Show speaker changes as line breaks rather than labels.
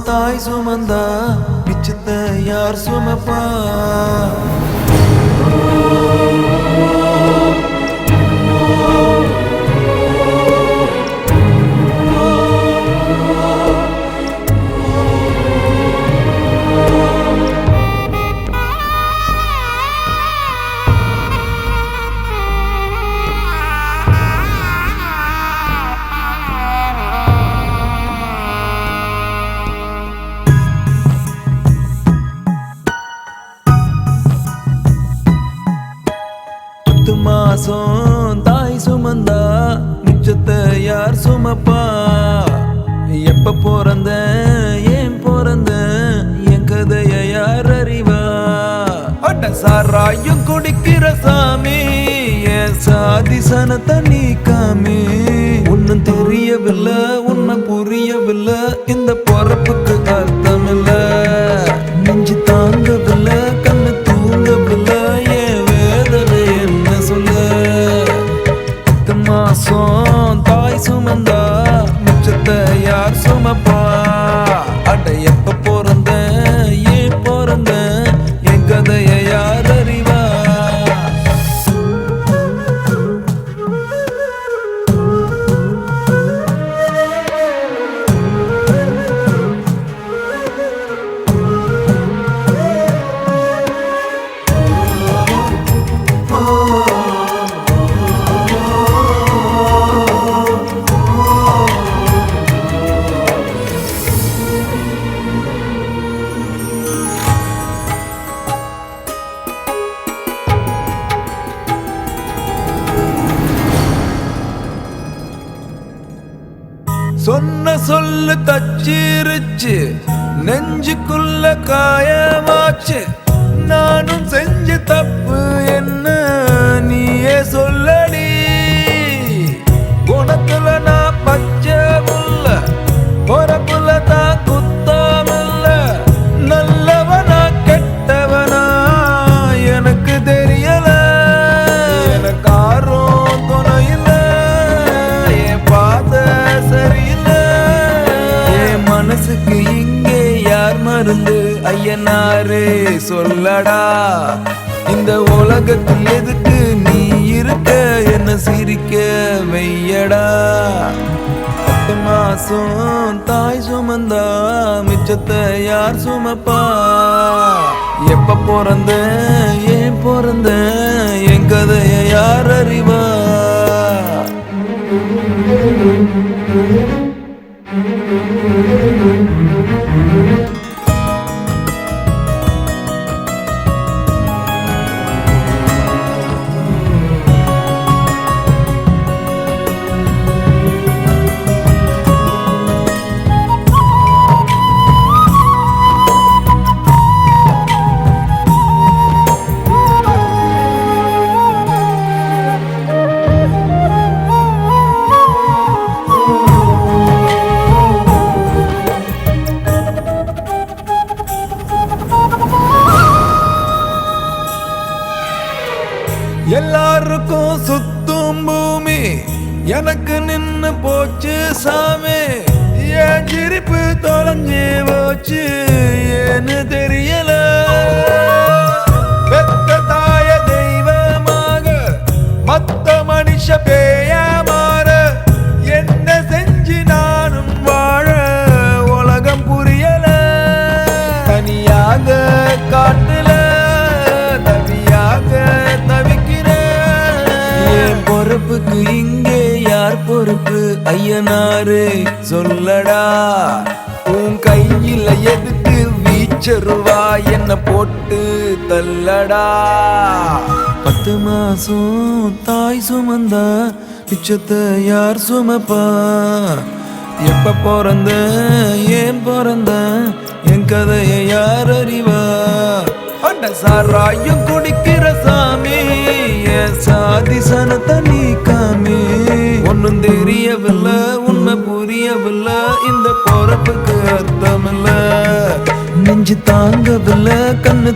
தாய் சுமந்தா மிச்சத்தை யார் சுமப்பா? மாசம் தாய் சுமந்தா மிச்சத்தை யார் சுமப்பா? எப்ப பிறந்த ஏன் பிறந்த என் கதைய யார் அறிவா? அட சாராயம் குடிக்கிற சாமி என் சாதி சனத்தை நீக்காமி. ஒன்னும் தெரியவில்லை உன்னை புரியவில்லை இந்த பொறப்புக்கு அர்த்தம் இல்ல. நெஞ்சு தாங்கவில்லை கண்ணு தூங்கவில்லை என் வேதனை என்ன சொல்ல? மாசம் தாய் சுமந்தா மிச்சத்தை யார் சுமப்பா? அட எப்ப பிறந்த ஏன் பிறந்த என் கதைய யார் அறிவா? சொன்ன சொல்லு தச்சிருச்சு நெஞ்சுக்குள்ள காயமாச்சு. நானும் செஞ்ச தப்பு என்ன நீயே சொல்லடி. குணத்துல நான் பச்சை புல்ல பொறப்புல தான் குத்தாமில்ல. நல்லவனா கெட்டவனா எனக்கு தெரியல. எனக்கு ஆர்வம் துணையில என் பாத சரியில்லை. என் மனசுக்கு இங்கே யார் மருந்து ஐயனாரே சொல்லடா. இந்த உலகத்தில் எதுக்கு நீ இருக்க என்ன சிரிக்க வையடா. 10 மாசம் தாய் சுமந்தா மிச்சத்தை யார் சுமப்பா? எப்ப பிறந்த ஏன் பிறந்த என் கதைய யார் அறிவா? எல்லாருக்கும் சுத்தும் பூமி எனக்கு நின்னு போச்சு சாமி. என் சிரிப்பு தொலைஞ்சு போச்சு ஏன்னு தெரியல. பெத்த தாய தெய்வமாக மத்த மனுஷ பேய மாற என்ன செஞ்சு நானும் வாழ உலகம் புரியல. தனியாக காட்டுல தவியாக பொறுப்புக்கு இங்கே யார் பொறுப்பு ஐயனாரு சொல்லடா. உன் கையில் எது லட்ச என்ன போட்டு தள்ளடா. 10 மாசம் தாய் சுமந்தா மிச்சத்தை யார் சுமப்பா? எப்ப பிறந்த ஏன் பிறந்த என் கதையை யார் அறிவா? அண்ட சாராயம் குடிக்கிற சாமி என் சாதி சனத்தை நீக்காமி. ஒன்னும் தெரியவில்லை உண்மை புரியவில்லை இந்த பொறப்புக்கு அர்த்தமில்ல. நெஞ்சு தாங்கவில்லை கண்ணு